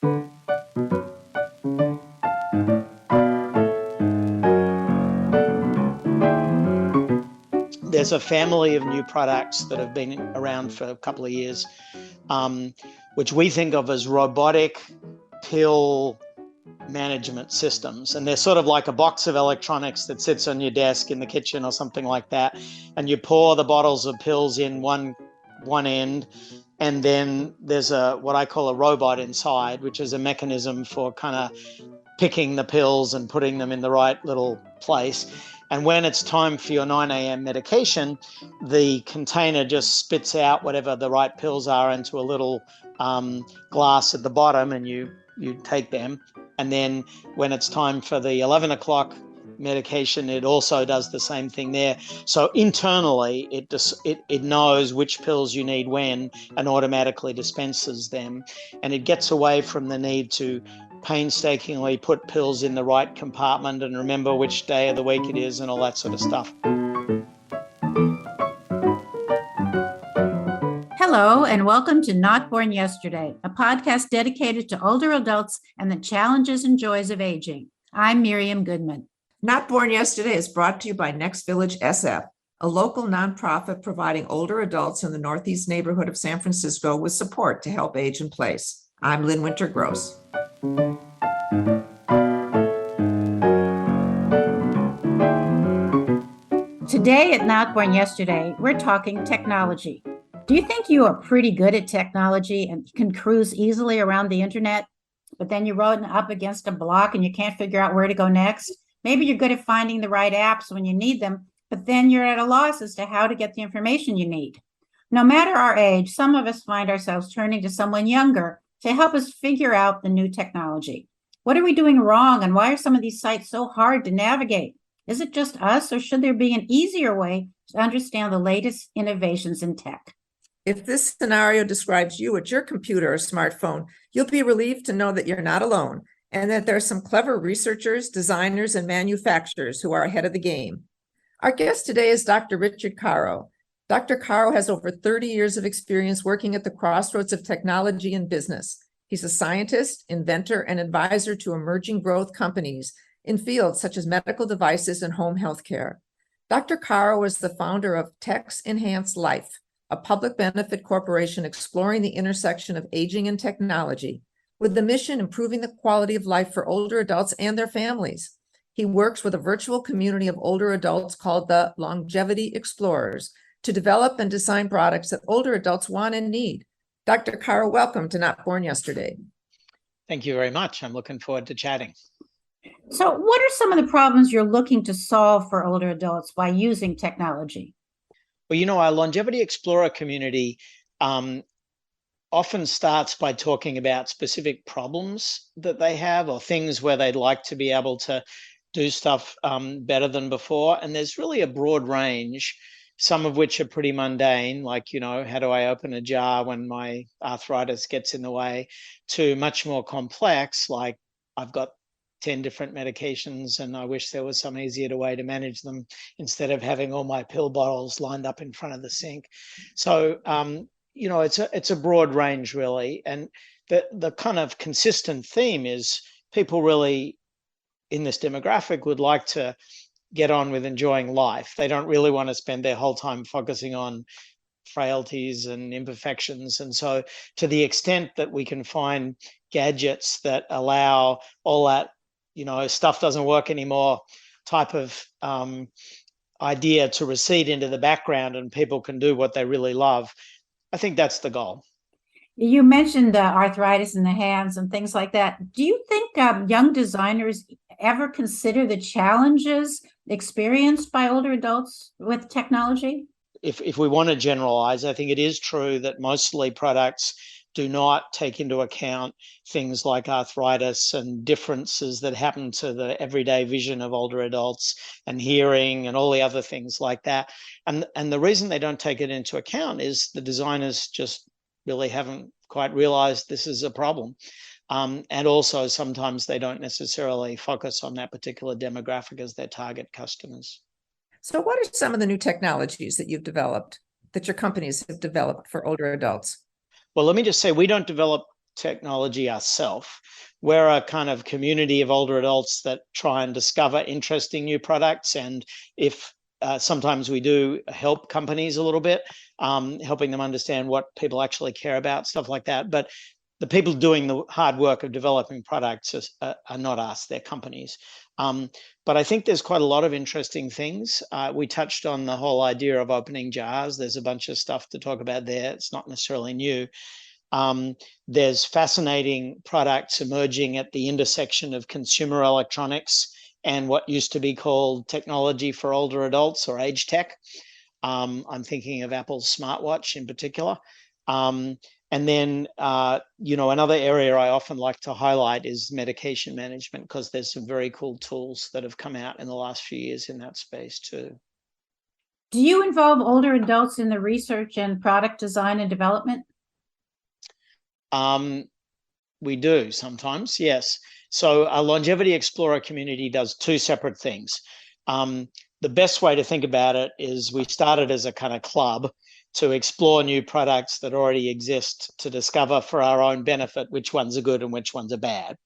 There's a family of new products that have been around for a couple of years, which we think of as robotic pill management systems. And they're sort of like a box of electronics that sits on your desk in the kitchen or something like that. And you pour the bottles of pills in one end, and then there's what I call a robot inside, which is a mechanism for kind of picking the pills and putting them in the right little place. And when it's time for your 9 a.m. medication, the container just spits out whatever the right pills are into a little glass at the bottom, and you take them. And then when it's time for the 11 o'clock medication, it also does the same thing there. So internally, it knows which pills you need when and automatically dispenses them. And it gets away from the need to painstakingly put pills in the right compartment and remember which day of the week it is and all that sort of stuff. Hello, and welcome to Not Born Yesterday, a podcast dedicated to older adults and the challenges and joys of aging. I'm Miriam Goodman. Not Born Yesterday is brought to you by Next Village SF, a local nonprofit providing older adults in the Northeast neighborhood of San Francisco with support to help age in place. I'm Lynn Winter-Gross. Today at Not Born Yesterday, we're talking technology. Do you think you are pretty good at technology and can cruise easily around the internet, but then you run up against a block and you can't figure out where to go next? Maybe you're good at finding the right apps when you need them, but then you're at a loss as to how to get the information you need. No matter our age, some of us find ourselves turning to someone younger to help us figure out the new technology. What are we doing wrong, and why are some of these sites so hard to navigate? Is it just us, or should there be an easier way to understand the latest innovations in tech? If this scenario describes you at your computer or smartphone, you'll be relieved to know that you're not alone and that there are some clever researchers, designers, and manufacturers who are ahead of the game. Our guest today is Dr. Richard Caro. Dr. Caro has over 30 years of experience working at the crossroads of technology and business. He's a scientist, inventor, and advisor to emerging growth companies in fields such as medical devices and home healthcare. Dr. Caro is the founder of Tech's Enhanced Life, a public benefit corporation exploring the intersection of aging and technology, with the mission improving the quality of life for older adults and their families. He works with a virtual community of older adults called the Longevity Explorers to develop and design products that older adults want and need. Dr. Caro, welcome to Not Born Yesterday. Thank you very much. I'm looking forward to chatting. So what are some of the problems you're looking to solve for older adults by using technology? Well, our Longevity Explorer community often starts by talking about specific problems that they have or things where they'd like to be able to do stuff better than before. And there's really a broad range, some of which are pretty mundane, like, how do I open a jar when my arthritis gets in the way, to much more complex, like I've got 10 different medications and I wish there was some easier way to manage them instead of having all my pill bottles lined up in front of the sink. So, it's a broad range, really. And the kind of consistent theme is people really in this demographic would like to get on with enjoying life. They don't really want to spend their whole time focusing on frailties and imperfections. And so to the extent that we can find gadgets that allow all that, stuff doesn't work anymore type of idea to recede into the background and people can do what they really love, I think that's the goal. You mentioned arthritis in the hands and things like that. Do you think young designers ever consider the challenges experienced by older adults with technology? If we want to generalize, I think it is true that mostly products do not take into account things like arthritis and differences that happen to the everyday vision of older adults and hearing and all the other things like that. And the reason they don't take it into account is the designers just really haven't quite realized this is a problem. And also sometimes they don't necessarily focus on that particular demographic as their target customers. So what are some of the new technologies that you've developed, that your companies have developed for older adults? Well, let me just say, we don't develop technology ourselves. We're a kind of community of older adults that try and discover interesting new products. And if sometimes we do help companies a little bit, helping them understand what people actually care about, stuff like that. But the people doing the hard work of developing products are not us, they're companies. But I think there's quite a lot of interesting things. We touched on the whole idea of opening jars. There's a bunch of stuff to talk about there. It's not necessarily new. There's fascinating products emerging at the intersection of consumer electronics and what used to be called technology for older adults, or age tech. I'm thinking of Apple's smartwatch in particular. And then, another area I often like to highlight is medication management, because there's some very cool tools that have come out in the last few years in that space too. Do you involve older adults in the research and product design and development? We do sometimes, yes. So our Longevity Explorer community does two separate things. The best way to think about it is we started as a kind of club to explore new products that already exist, to discover for our own benefit which ones are good and which ones are bad.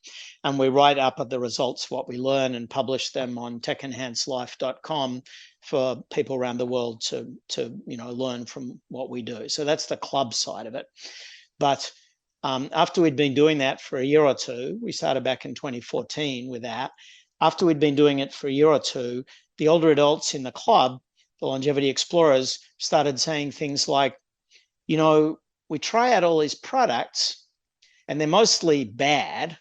And we write up at the results what we learn and publish them on techenhancelife.com for people around the world to learn from what we do. So that's the club side of it. But after we'd been doing that for a year or two, we started back in 2014 with that. After we'd been doing it for a year or two, the older adults in the club, the Longevity Explorers, started saying things like, we try out all these products and they're mostly bad.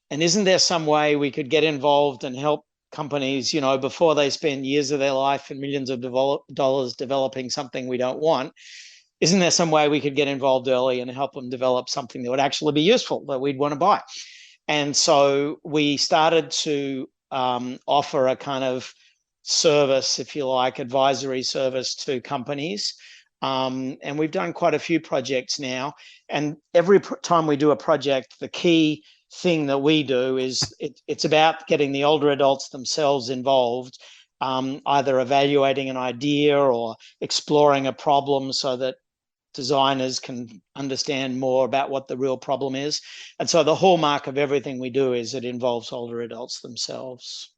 And isn't there some way we could get involved and help companies, before they spend years of their life and millions of dollars developing something we don't want? Isn't there some way we could get involved early and help them develop something that would actually be useful, that we'd want to buy? And so we started to offer a kind of service, if you like, advisory service to companies. And we've done quite a few projects now. And every time we do a project, the key thing that we do is it's about getting the older adults themselves involved, either evaluating an idea or exploring a problem so that designers can understand more about what the real problem is. And so the hallmark of everything we do is it involves older adults themselves.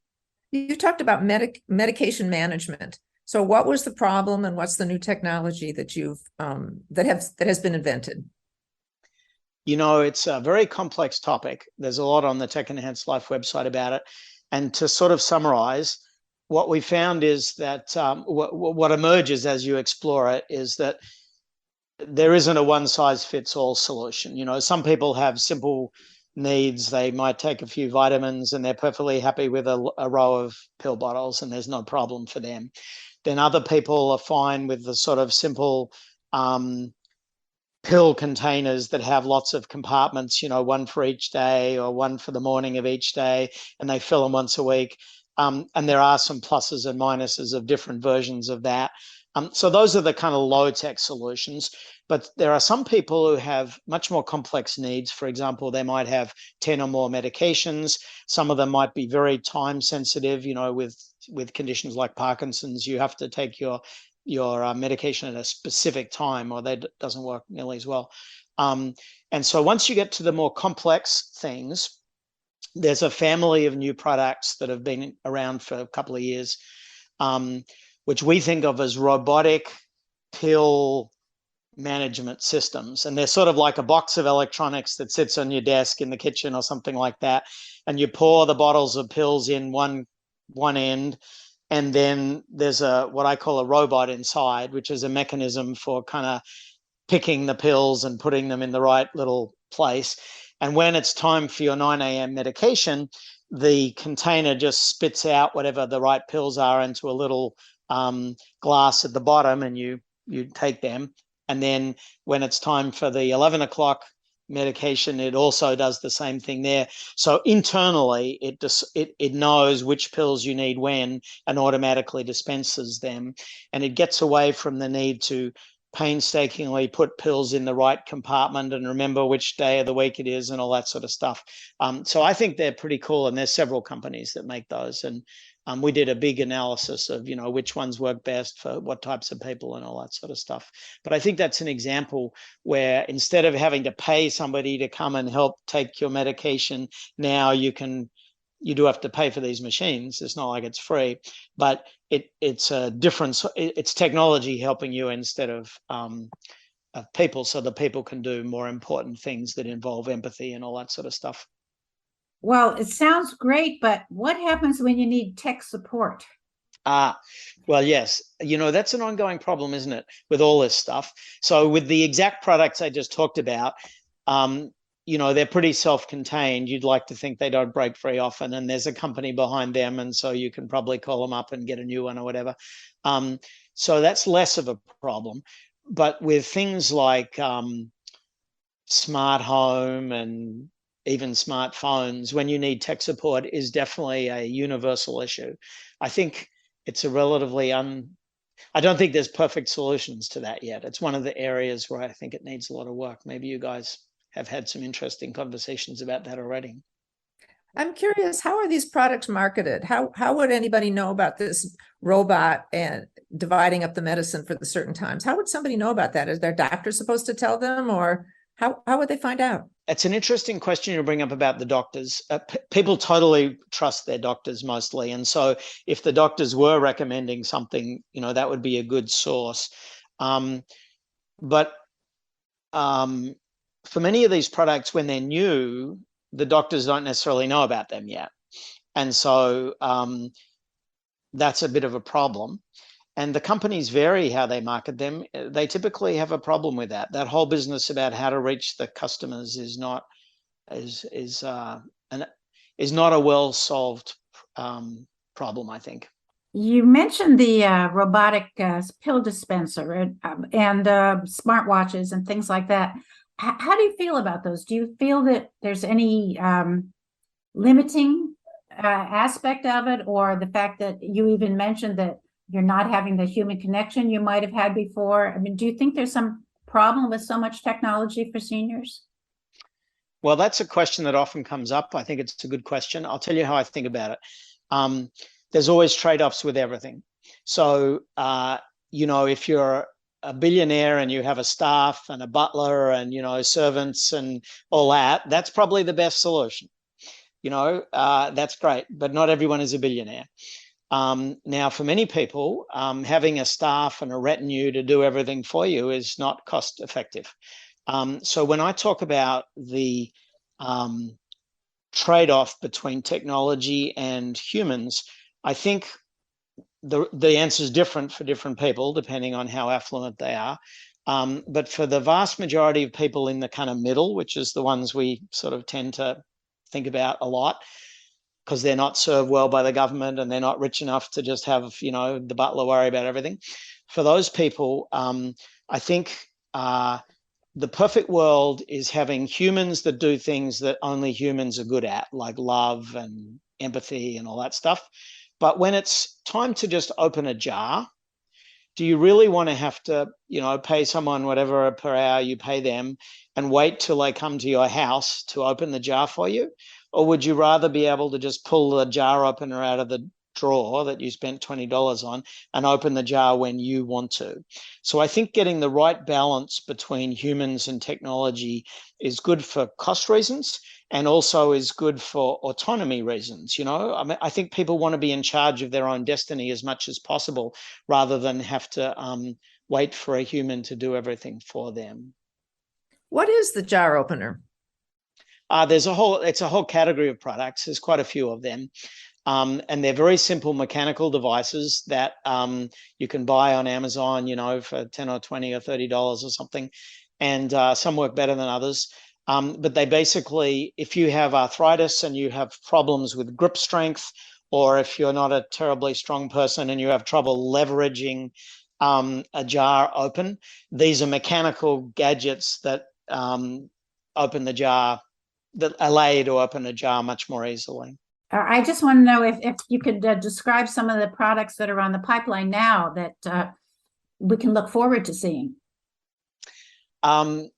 You talked about medication management. So what was the problem and what's the new technology that you've that has been invented? It's a very complex topic. There's a lot on the Tech Enhanced Life website about it. And to sort of summarize, what we found is that what emerges as you explore it is that there isn't a one-size-fits-all solution. Some people have simple needs. They might take a few vitamins and they're perfectly happy with a row of pill bottles and there's no problem for them. Then other people are fine with the sort of simple pill containers that have lots of compartments, one for each day or one for the morning of each day, and they fill them once a week. And there are some pluses and minuses of different versions of that. So those are the kind of low-tech solutions. But there are some people who have much more complex needs. For example, they might have 10 or more medications. Some of them might be very time sensitive, with conditions like Parkinson's. You have to take your medication at a specific time or that doesn't work nearly as well. And so once you get to the more complex things, there's a family of new products that have been around for a couple of years, which we think of as robotic pill management systems. And they're sort of like a box of electronics that sits on your desk in the kitchen or something like that. And you pour the bottles of pills in one end, and then there's what I call a robot inside, which is a mechanism for kind of picking the pills and putting them in the right little place. And when it's time for your 9 a.m. medication, the container just spits out whatever the right pills are into a little glass at the bottom, and you take them. And then when it's time for the 11 o'clock medication, it also does the same thing there. So internally, it knows which pills you need when and automatically dispenses them. And it gets away from the need to painstakingly put pills in the right compartment and remember which day of the week it is and all that sort of stuff. So I think they're pretty cool, and there's several companies that make those. And we did a big analysis of, which ones work best for what types of people and all that sort of stuff. But I think that's an example where instead of having to pay somebody to come and help take your medication, now you do have to pay for these machines. It's not like it's free, but it's a difference. It's technology helping you instead of people, so that people can do more important things that involve empathy and all that sort of stuff. Well, it sounds great, but what happens when you need tech support? Well, yes, that's an ongoing problem, isn't it, with all this stuff? So with the exact products I just talked about, they're pretty self-contained. You'd like to think they don't break very often, and there's a company behind them, and so you can probably call them up and get a new one or whatever. So that's less of a problem. But with things like smart home and even smartphones, when you need tech support, is definitely a universal issue. I think it's a relatively I don't think there's perfect solutions to that yet. It's one of the areas where I think it needs a lot of work. Maybe you guys have had some interesting conversations about that already. I'm curious, how are these products marketed? How would anybody know about this robot and dividing up the medicine for the certain times? How would somebody know about that? Is their doctor supposed to tell them, or how would they find out? It's an interesting question you bring up about the doctors. People totally trust their doctors mostly. And so if the doctors were recommending something, that would be a good source. But for many of these products, when they're new, the doctors don't necessarily know about them yet. And so that's a bit of a problem. And the companies vary how they market them. They typically have a problem with that. That whole business about how to reach the customers is not a well-solved problem, I think. You mentioned the robotic pill dispenser and smartwatches and things like that. How do you feel about those? Do you feel that there's any limiting aspect of it, or the fact that you even mentioned that you're not having the human connection you might have had before? I mean, do you think there's some problem with so much technology for seniors? Well, that's a question that often comes up. I think it's a good question. I'll tell you how I think about it. There's always trade-offs with everything. So, if you're a billionaire and you have a staff and a butler and, servants and all that, that's probably the best solution. That's great, but not everyone is a billionaire. Now, for many people, having a staff and a retinue to do everything for you is not cost effective. So when I talk about the trade-off between technology and humans, I think the answer is different for different people, depending on how affluent they are. But for the vast majority of people in the kind of middle, which is the ones we sort of tend to think about a lot, because they're not served well by the government and they're not rich enough to just have, the butler worry about everything. For those people, I think the perfect world is having humans that do things that only humans are good at, like love and empathy and all that stuff. But when it's time to just open a jar, do you really want to have to, pay someone whatever per hour you pay them and wait till they come to your house to open the jar for you? Or would you rather be able to just pull the jar opener out of the drawer that you spent $20 on and open the jar when you want to? So I think getting the right balance between humans and technology is good for cost reasons and also is good for autonomy reasons. I think people want to be in charge of their own destiny as much as possible rather than have to wait for a human to do everything for them. What is the jar opener? It's a whole category of products. There's quite a few of them. And they're very simple mechanical devices that you can buy on Amazon, for $10 or $20 or $30 or something. And some work better than others. But they basically, if you have arthritis and you have problems with grip strength, or if you're not a terribly strong person and you have trouble leveraging a jar open, these are mechanical gadgets that open the jar, that allow you to open a jar much more easily. I just want to know if you could describe some of the products that are on the pipeline now that we can look forward to seeing. Well,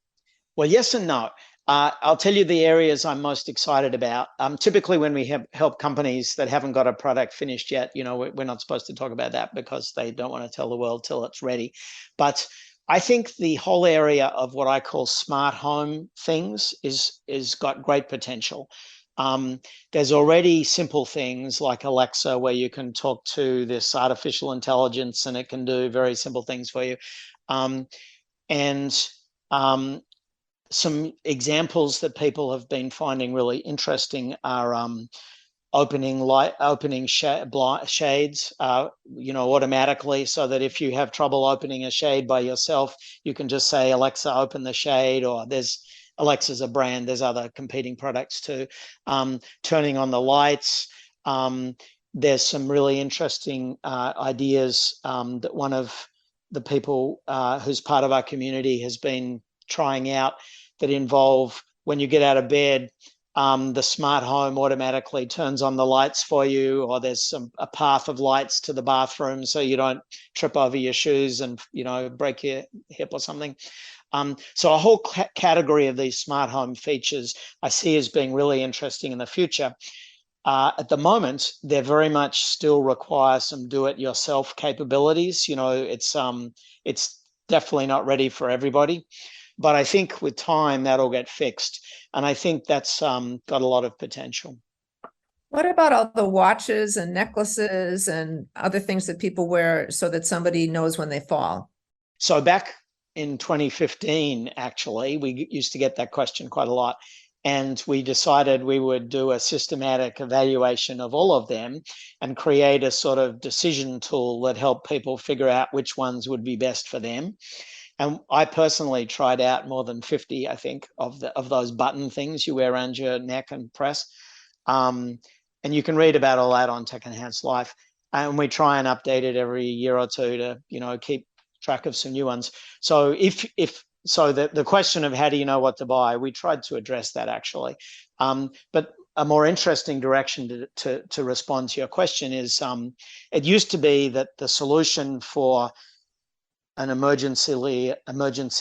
yes and no. I'll tell you the areas I'm most excited about. Typically, when we help companies that haven't got a product finished yet, we're not supposed to talk about that because they don't want to tell the world till it's ready. But I think the whole area of what I call smart home things is got great potential. There's already simple things like Alexa, where you can talk to this artificial intelligence and it can do very simple things for you. And some examples that people have been finding really interesting are opening shades, automatically, so that if you have trouble opening a shade by yourself, you can just say, Alexa, open the shade. Or Alexa's a brand. There's other competing products too. Turning on the lights. There's some really interesting ideas that one of the people who's part of our community has been trying out, that involve when you get out of bed, the smart home automatically turns on the lights for you, or there's a path of lights to the bathroom so you don't trip over your shoes and break your hip or something. So a whole category of these smart home features I see as being really interesting in the future. At the moment, they very much still require some do-it-yourself capabilities. It's definitely not ready for everybody. But I think with time, that'll get fixed. And I think that's got a lot of potential. What about all the watches and necklaces and other things that people wear so that somebody knows when they fall? So back in 2015, actually, we used to get that question quite a lot. And we decided we would do a systematic evaluation of all of them and create a sort of decision tool that helped people figure out which ones would be best for them. And I personally tried out more than 50, I think, of those button things you wear around your neck and press. And you can read about all that on Tech Enhanced Life. And we try and update it every year or two to, keep track of some new ones. So the question of how do you know what to buy, we tried to address that actually. But a more interesting direction to respond to your question is, it used to be that the solution for an emergency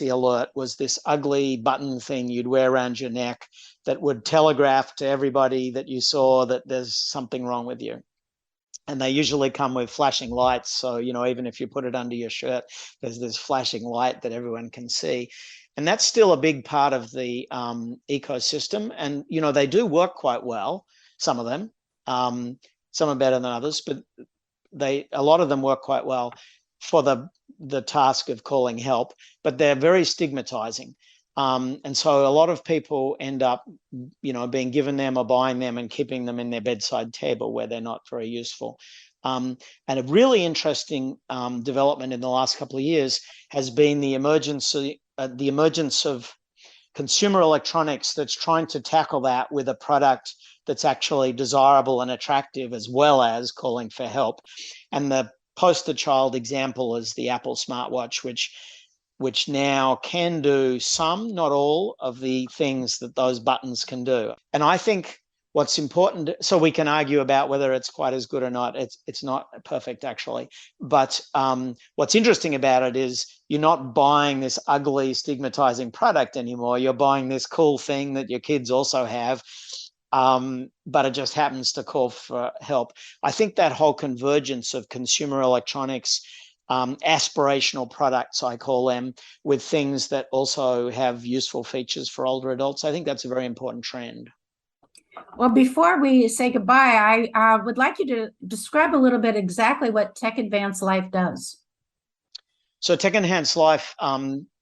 alert was this ugly button thing you'd wear around your neck that would telegraph to everybody that you saw that there's something wrong with you. And they usually come with flashing lights. So, even if you put it under your shirt, there's this flashing light that everyone can see. And that's still a big part of the ecosystem. And, they do work quite well, some of them. Some are better than others, but a lot of them work quite well for the task of calling help, but they're very stigmatizing. And so a lot of people end up, being given them or buying them and keeping them in their bedside table where they're not very useful. And a really interesting development in the last couple of years has been the emergence of consumer electronics that's trying to tackle that with a product that's actually desirable and attractive, as well as calling for help. And the poster child example is the Apple smartwatch, which now can do some, not all, of the things that those buttons can do. And I think what's important, so we can argue about whether it's quite as good or not. It's not perfect, actually. But what's interesting about it is you're not buying this ugly, stigmatizing product anymore. You're buying this cool thing that your kids also have, but it just happens to call for help. I think that whole convergence of consumer electronics, aspirational products, I call them, with things that also have useful features for older adults, I think that's a very important trend. Well, before we say goodbye, I would like you to describe a little bit exactly what Tech Enhanced Life does. So Tech Enhanced Life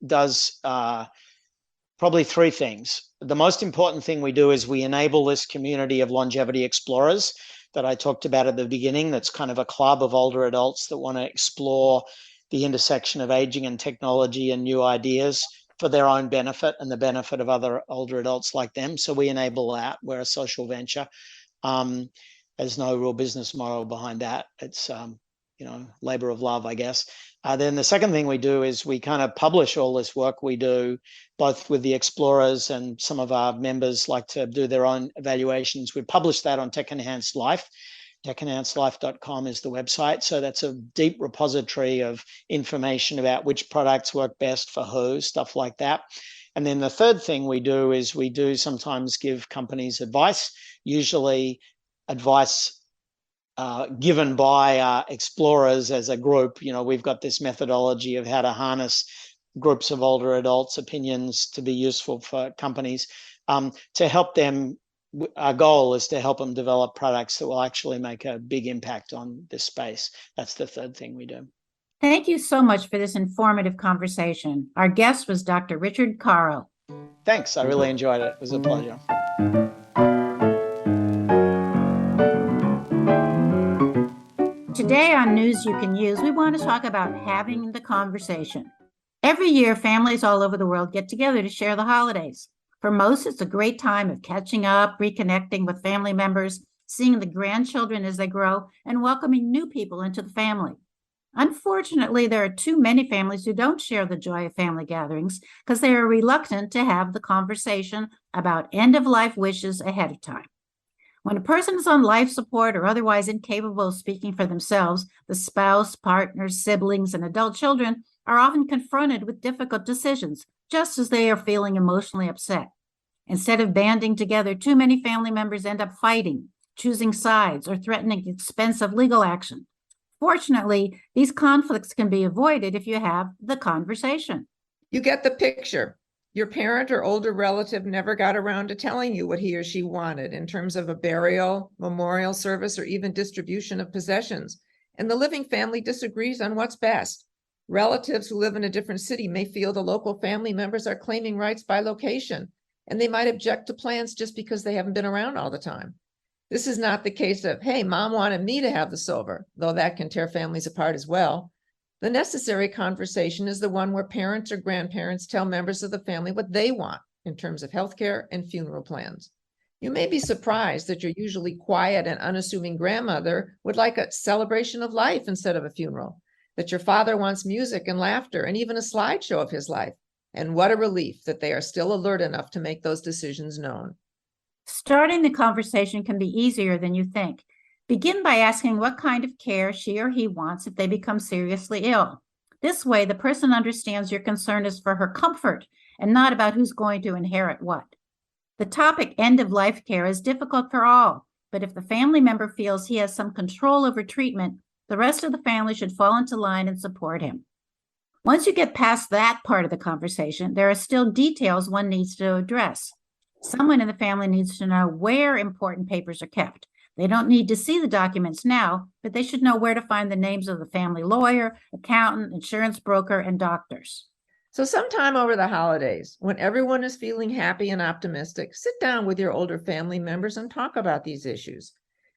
does probably three things. The most important thing we do is we enable this community of longevity explorers that I talked about at the beginning. That's kind of a club of older adults that want to explore the intersection of aging and technology and new ideas for their own benefit and the benefit of other older adults like them. So we enable that. We're a social venture. There's no real business model behind that. It's labor of love, I guess. Then the second thing we do is we kind of publish all this work we do, both with the explorers, and some of our members like to do their own evaluations. We publish that on Tech Enhanced Life. TechEnhanceLife.com is the website. So that's a deep repository of information about which products work best for who, stuff like that. And then the third thing we do is we do sometimes give companies advice, usually advice given by explorers as a group. We've got this methodology of how to harness groups of older adults' opinions to be useful for companies to help them. Our goal is to help them develop products that will actually make a big impact on this space. That's the third thing we do. Thank you so much for this informative conversation. Our guest was Dr. Richard Caro. Thanks. I really enjoyed it. It was a pleasure. Today on News You Can Use, we want to talk about having the conversation. Every year, families all over the world get together to share the holidays. For most, it's a great time of catching up, reconnecting with family members, seeing the grandchildren as they grow, and welcoming new people into the family. Unfortunately, there are too many families who don't share the joy of family gatherings because they are reluctant to have the conversation about end-of-life wishes ahead of time. When a person is on life support or otherwise incapable of speaking for themselves, the spouse, partners, siblings, and adult children are often confronted with difficult decisions, just as they are feeling emotionally upset. Instead of banding together, too many family members end up fighting, choosing sides, or threatening expensive legal action. Fortunately, these conflicts can be avoided if you have the conversation. You get the picture. Your parent or older relative never got around to telling you what he or she wanted in terms of a burial, memorial service, or even distribution of possessions. And the living family disagrees on what's best. Relatives who live in a different city may feel the local family members are claiming rights by location, and they might object to plans just because they haven't been around all the time. This is not the case of, hey, mom wanted me to have the silver, though that can tear families apart as well. The necessary conversation is the one where parents or grandparents tell members of the family what they want in terms of healthcare and funeral plans. You may be surprised that your usually quiet and unassuming grandmother would like a celebration of life instead of a funeral, that your father wants music and laughter and even a slideshow of his life. And what a relief that they are still alert enough to make those decisions known. Starting the conversation can be easier than you think. Begin by asking what kind of care she or he wants if they become seriously ill. This way, the person understands your concern is for her comfort and not about who's going to inherit what. The topic end-of-life care is difficult for all, but if the family member feels he has some control over treatment, the rest of the family should fall into line and support him. Once you get past that part of the conversation, there are still details one needs to address. Someone in the family needs to know where important papers are kept. They don't need to see the documents now, but they should know where to find the names of the family lawyer, accountant, insurance broker, and doctors. So sometime over the holidays, when everyone is feeling happy and optimistic, sit down with your older family members and talk about these issues.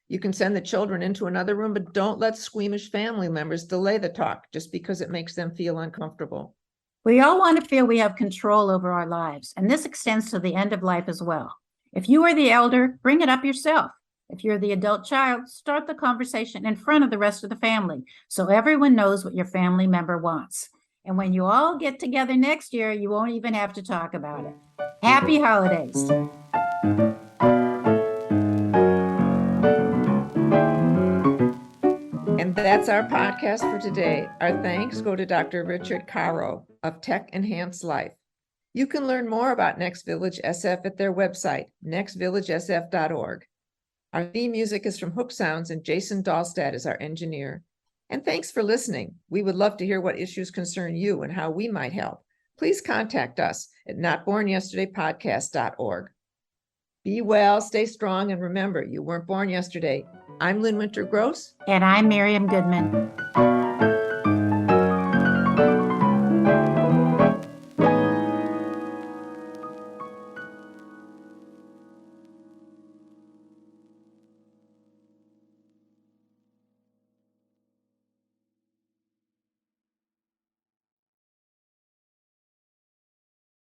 You can send the children into another room, but don't let squeamish family members delay the talk just because it makes them feel uncomfortable. We all want to feel we have control over our lives, and this extends to the end of life as well. If you are the elder, bring it up yourself. If you're the adult child, start the conversation in front of the rest of the family so everyone knows what your family member wants. And when you all get together next year, you won't even have to talk about it. Happy holidays. And that's our podcast for today. Our thanks go to Dr. Richard Caro of Tech Enhanced Life. You can learn more about Next Village SF at their website, nextvillagesf.org. Our theme music is from Hook Sounds, and Jason Dahlstad is our engineer. And thanks for listening. We would love to hear what issues concern you and how we might help. Please contact us at notbornyesterdaypodcast.org. Be well, stay strong, and remember, you weren't born yesterday. I'm Lynn Winter Gross. And I'm Miriam Goodman.